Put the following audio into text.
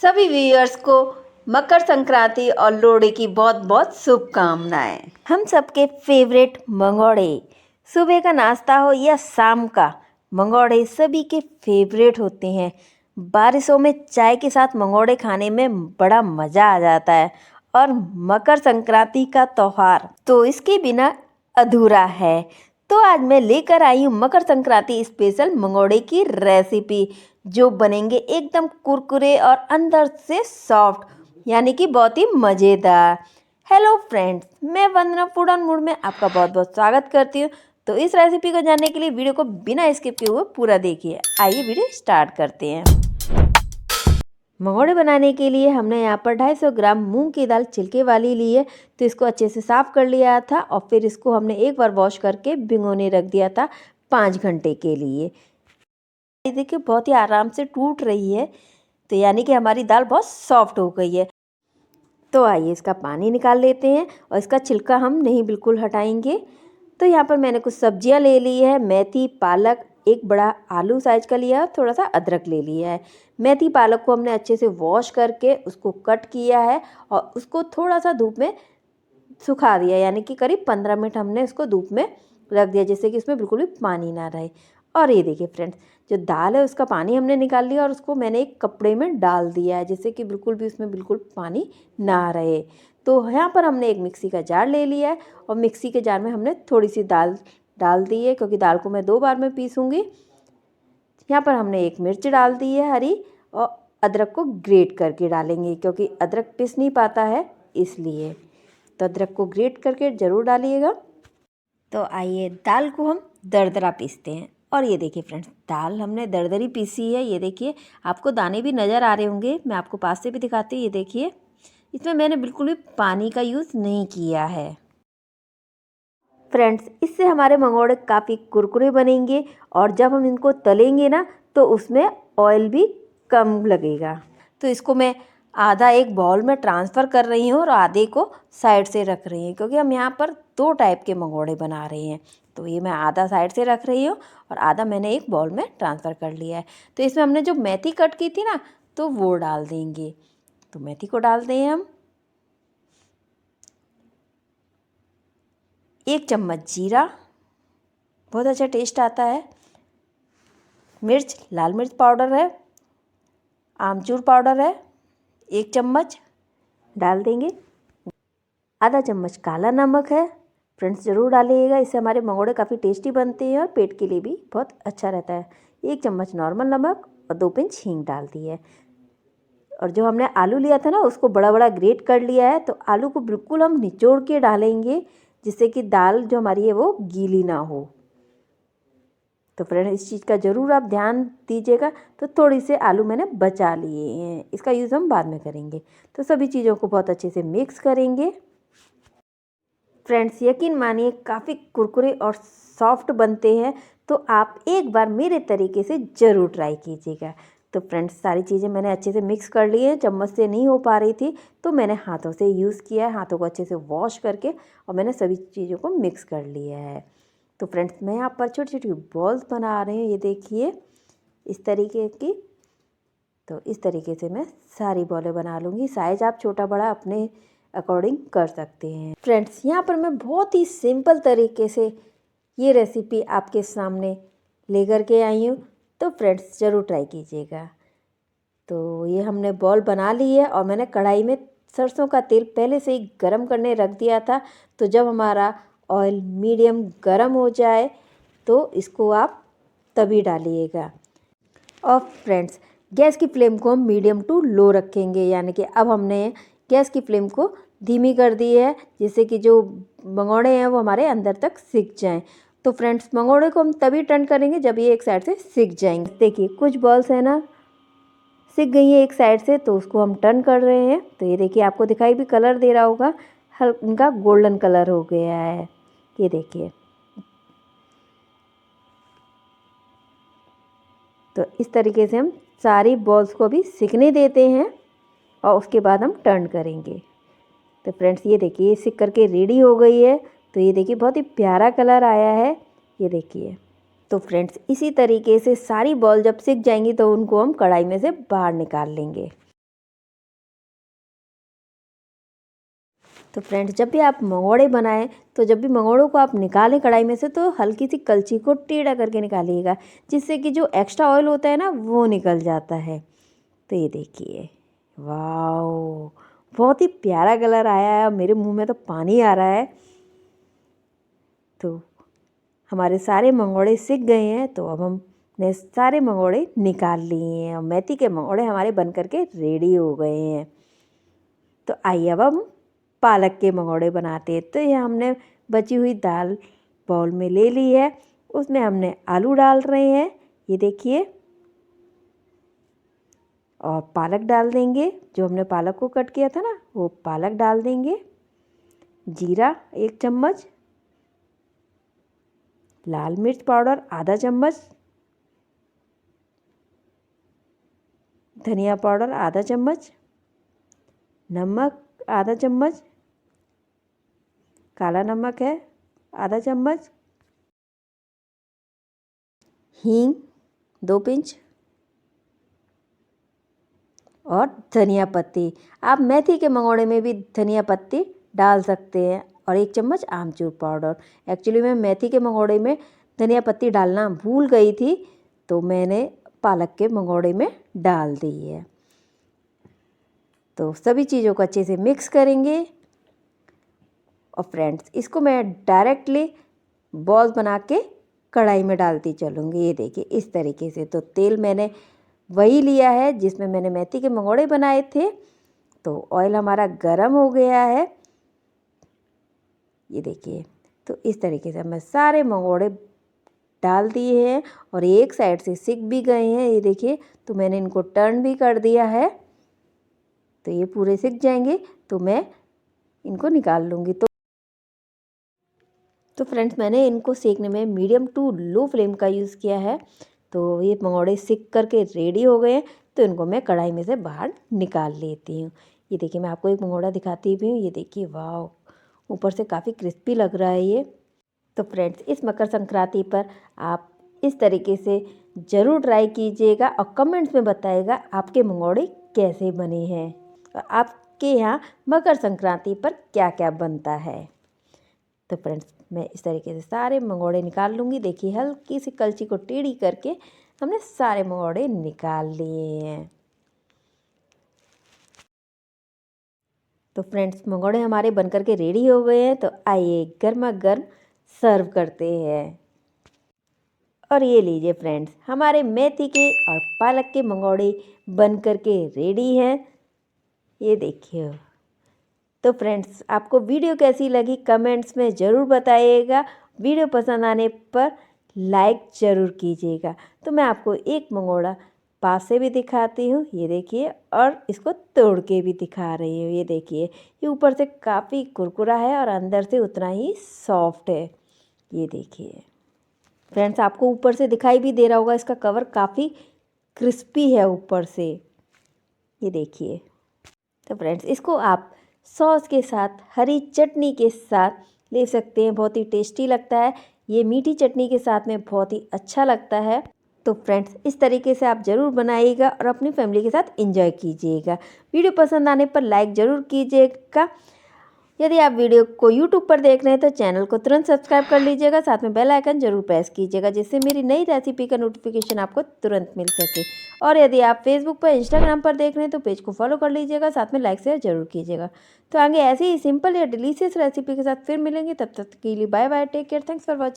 सभी व्यूअर्स को मकर संक्रांति और लोहड़ी की बहुत बहुत शुभकामनाएं। हम सबके फेवरेट मंगोड़े, सुबह का नाश्ता हो या शाम का, मंगोड़े सभी के फेवरेट होते हैं। बारिशों में चाय के साथ मंगोड़े खाने में बड़ा मज़ा आ जाता है और मकर संक्रांति का त्यौहार तो इसके बिना अधूरा है। तो आज मैं लेकर आई हूँ मकर संक्रांति स्पेशल मंगोड़े की रेसिपी, जो बनेंगे एकदम कुरकुरे और अंदर से सॉफ्ट, यानी कि बहुत ही मज़ेदार। हेलो फ्रेंड्स, मैं वंदना फूड ऑन मूड में आपका बहुत बहुत स्वागत करती हूँ। तो इस रेसिपी को जानने के लिए वीडियो को बिना स्किप किए हुए पूरा देखिए। आइए वीडियो स्टार्ट करते हैं। मंगोड़े बनाने के लिए हमने यहाँ पर 250 ग्राम मूंग की दाल छिलके वाली ली है। तो इसको अच्छे से साफ़ कर लिया था और फिर इसको हमने एक बार वॉश करके भिगोने रख दिया था 5 घंटे के लिए। देखिए बहुत ही आराम से टूट रही है, तो यानी कि हमारी दाल बहुत सॉफ्ट हो गई है। तो आइए इसका पानी निकाल लेते हैं और इसका छिलका हम नहीं बिल्कुल हटाएंगे। तो यहाँ पर मैंने कुछ सब्जियाँ ले ली है, मेथी, पालक, एक बड़ा आलू साइज का लिया है, थोड़ा सा अदरक ले लिया है। मेथी पालक को हमने अच्छे से वॉश करके उसको कट किया है और उसको थोड़ा सा धूप में सुखा दिया, यानी कि करीब 15 मिनट हमने इसको धूप में रख दिया, जिससे कि इसमें बिल्कुल भी पानी ना रहे। और ये देखिए फ्रेंड्स, जो दाल है उसका पानी हमने निकाल लिया और उसको मैंने एक कपड़े में डाल दिया है, जिससे कि बिल्कुल भी उसमें बिल्कुल पानी ना रहे। तो यहाँ पर हमने एक मिक्सी का जार ले लिया है और मिक्सी के जार में हमने थोड़ी सी दाल डाल दी है, क्योंकि दाल को मैं 2 बार में पीसूँगी। यहाँ पर हमने एक मिर्च डाल दी है हरी, और अदरक को ग्रेट करके डालेंगे, क्योंकि अदरक पिस नहीं पाता है इसलिए। तो अदरक को ग्रेट करके ज़रूर डालिएगा। तो आइए दाल को हम दरदरा पीसते हैं। और ये देखिए फ्रेंड्स, दाल हमने दरदरी पीसी है। ये देखिए, आपको दाने भी नज़र आ रहे होंगे, मैं आपको पास से भी दिखाती हूँ। ये देखिए, इसमें मैंने बिल्कुल भी पानी का यूज़ नहीं किया है। फ्रेंड्स, इससे हमारे मंगोड़े काफ़ी कुरकुरे बनेंगे और जब हम इनको तलेंगे ना, तो उसमें ऑयल भी कम लगेगा। तो इसको मैं आधा एक बाउल में ट्रांसफ़र कर रही हूँ और आधे को साइड से रख रही हूँ, क्योंकि हम यहाँ पर 2 टाइप के मंगोड़े बना रहे हैं। तो ये मैं आधा साइड से रख रही हूँ और आधा मैंने एक बाउल में ट्रांसफ़र कर लिया है। तो इसमें हमने जो मेथी कट की थी ना, तो वो डाल देंगे। तो मेथी को डालते हैं हम। 1 चम्मच जीरा, बहुत अच्छा टेस्ट आता है। मिर्च, लाल मिर्च पाउडर है, आमचूर पाउडर है 1 चम्मच डाल देंगे। आधा चम्मच काला नमक है, फ्रेंड्स ज़रूर डालिएगा, इससे हमारे मंगोड़े काफ़ी टेस्टी बनते हैं और पेट के लिए भी बहुत अच्छा रहता है। 1 चम्मच नॉर्मल नमक और 2 पिंच हींग डाल दी है। और जो हमने आलू लिया था ना, उसको बड़ा बड़ा ग्रेट कर लिया है। तो आलू को बिल्कुल हम निचोड़ के डालेंगे, जिससे कि दाल जो हमारी है वो गीली ना हो। तो फ्रेंड, इस चीज़ का ज़रूर आप ध्यान दीजिएगा। तो थोड़ी से आलू मैंने बचा लिए हैं, इसका यूज़ हम बाद में करेंगे। तो सभी चीज़ों को बहुत अच्छे से मिक्स करेंगे। फ्रेंड्स, यकीन मानिए काफ़ी कुरकुरे और सॉफ्ट बनते हैं। तो आप एक बार मेरे तरीके से ज़रूर ट्राई कीजिएगा। तो फ्रेंड्स, सारी चीज़ें मैंने अच्छे से मिक्स कर ली हैं। चम्मच से नहीं हो पा रही थी, तो मैंने हाथों से यूज़ किया है। हाथों को अच्छे से वॉश करके और मैंने सभी चीज़ों को मिक्स कर लिया है। तो फ्रेंड्स, मैं यहाँ पर छोटी छोटी बॉल्स बना रही हूँ, ये देखिए इस तरीके की। तो इस तरीके से मैं सारी बॉलें बना लूँगी। साइज़ आप छोटा बड़ा अपने अकॉर्डिंग कर सकते हैं। फ्रेंड्स, यहाँ पर मैं बहुत ही सिंपल तरीके से ये रेसिपी आपके सामने लेकर के आई हूँ। तो फ्रेंड्स, ज़रूर ट्राई कीजिएगा। तो ये हमने बॉल बना ली है और मैंने कढ़ाई में सरसों का तेल पहले से ही गरम करने रख दिया था। तो जब हमारा ऑयल मीडियम गरम हो जाए, तो इसको आप तभी डालिएगा। और फ्रेंड्स, गैस की फ्लेम को हम मीडियम टू लो रखेंगे, यानी कि अब हमने गैस की फ्लेम को धीमी कर दी है, जिससे कि जो मंगोड़े हैं वो हमारे अंदर तक सिक जाएं। तो फ्रेंड्स, मंगोड़े को हम तभी टर्न करेंगे जब ये एक साइड से सिक जाएंगे। देखिए कुछ बॉल्स है ना, सिक गई है एक साइड से, तो उसको हम टर्न कर रहे हैं। तो ये देखिए, आपको दिखाई भी कलर दे रहा होगा, हल्का गोल्डन कलर हो गया है। ये देखिए, तो इस तरीके से हम सारी बॉल्स को भी सिकने देते हैं और उसके बाद हम टर्न करेंगे। तो फ्रेंड्स, ये देखिए, ये सिक करके रेडी हो गई है। तो ये देखिए, बहुत ही प्यारा कलर आया है, ये देखिए। तो फ्रेंड्स, इसी तरीके से सारी बॉल जब सिक जाएंगी, तो उनको हम कढ़ाई में से बाहर निकाल लेंगे। तो फ्रेंड्स, जब भी आप मंगोड़े बनाएं तो जब भी मंगोड़ों को आप निकालें कढ़ाई में से तो हल्की सी कलछी को टेढ़ा करके निकालिएगा, जिससे कि जो एक्स्ट्रा ऑयल होता है ना वो निकल जाता है। तो ये देखिए, वाओ, बहुत ही प्यारा कलर आया है। मेरे मुंह में तो पानी आ रहा है। तो हमारे सारे मंगोड़े सिक गए हैं, तो अब हमने सारे मंगोड़े निकाल लिए हैं और मेथी के मंगोड़े हमारे बन करके रेडी हो गए हैं। तो आइए अब हम पालक के मंगोड़े बनाते हैं। तो ये हमने बची हुई दाल बाउल में ले ली है, उसमें हमने आलू डाल रहे हैं, ये देखिए, और पालक डाल देंगे। जो हमने पालक को कट किया था ना वो पालक डाल देंगे। जीरा 1 चम्मच, लाल मिर्च पाउडर आधा चम्मच, धनिया पाउडर आधा चम्मच, नमक आधा चम्मच, काला नमक है आधा चम्मच, हींग 2 पिंच और धनिया पत्ती। आप मेथी के मंगोड़े में भी धनिया पत्ती डाल सकते हैं, और 1 चम्मच आमचूर पाउडर। एक्चुअली मैं मेथी के मंगोड़े में धनिया पत्ती डालना भूल गई थी, तो मैंने पालक के मंगोड़े में डाल दी है। तो सभी चीज़ों को अच्छे से मिक्स करेंगे। और फ्रेंड्स, इसको मैं डायरेक्टली बॉल बना के कढ़ाई में डालती चलूँगी। ये देखिए इस तरीके से। तो तेल मैंने वही लिया है जिसमें मैंने मेथी के मंगोड़े बनाए थे। तो ऑयल हमारा गरम हो गया है, ये देखिए। तो इस तरीके से मैं सारे मंगोड़े डाल दिए हैं और एक साइड से सिक भी गए हैं, ये देखिए। तो मैंने इनको टर्न भी कर दिया है। तो ये पूरे सिक जाएंगे तो मैं इनको निकाल लूँगी। तो फ्रेंड्स, मैंने इनको सेकने में मीडियम टू लो फ्लेम का यूज़ किया है। तो ये मंगोड़े सिक करके रेडी हो गए हैं, तो इनको मैं कढ़ाई में से बाहर निकाल लेती हूँ। ये देखिए, मैं आपको एक मंगोड़ा दिखाती भी हूँ, ये देखिए, वाह, ऊपर से काफ़ी क्रिस्पी लग रहा है ये। तो फ्रेंड्स, इस मकर संक्रांति पर आप इस तरीके से ज़रूर ट्राई कीजिएगा और कमेंट्स में बताइएगा आपके मंगोड़े कैसे बने हैं और आपके यहाँ मकर संक्रांति पर क्या क्या बनता है। तो फ्रेंड्स, मैं इस तरीके से सारे मंगोड़े निकाल लूँगी। देखिए, हल्की सी कलछी को टेढ़ी करके हमने सारे मंगोड़े निकाल लिए हैं। तो फ्रेंड्स, मंगोड़े हमारे बनकर के रेडी हो गए हैं। तो आइए गर्मा गर्म सर्व करते हैं। और ये लीजिए फ्रेंड्स, हमारे मेथी के और पालक के मंगोड़े बनकर के रेडी हैं, ये देखिए। तो फ्रेंड्स, आपको वीडियो कैसी लगी कमेंट्स में ज़रूर बताइएगा। वीडियो पसंद आने पर लाइक ज़रूर कीजिएगा। तो मैं आपको एक मंगोड़ा पास से भी दिखाती हूँ, ये देखिए, और इसको तोड़ के भी दिखा रही हूँ, ये देखिए। ये ऊपर से काफ़ी कुरकुरा है और अंदर से उतना ही सॉफ्ट है, ये देखिए। फ्रेंड्स, आपको ऊपर से दिखाई भी दे रहा होगा, इसका कवर काफ़ी क्रिस्पी है ऊपर से, ये देखिए। तो फ्रेंड्स, इसको आप सॉस के साथ, हरी चटनी के साथ ले सकते हैं, बहुत ही टेस्टी लगता है। ये मीठी चटनी के साथ में बहुत ही अच्छा लगता है। तो फ्रेंड्स, इस तरीके से आप ज़रूर बनाइएगा और अपनी फैमिली के साथ एंजॉय कीजिएगा। वीडियो पसंद आने पर लाइक ज़रूर कीजिएगा। यदि आप वीडियो को यूट्यूब पर देख रहे हैं तो चैनल को तुरंत सब्सक्राइब कर लीजिएगा, साथ में बेल आइकन जरूर प्रेस कीजिएगा, जिससे मेरी नई रेसिपी का नोटिफिकेशन आपको तुरंत मिल सके। और यदि आप फेसबुक पर, इंस्टाग्राम पर देख रहे हैं तो पेज को फॉलो कर लीजिएगा, साथ में लाइक शेयर जरूर कीजिएगा। तो आगे ऐसे ही सिंपल या डिलीशियस रेसिपी के साथ फिर मिलेंगे, तब तक के लिए bye bye, take care, thanks for watching.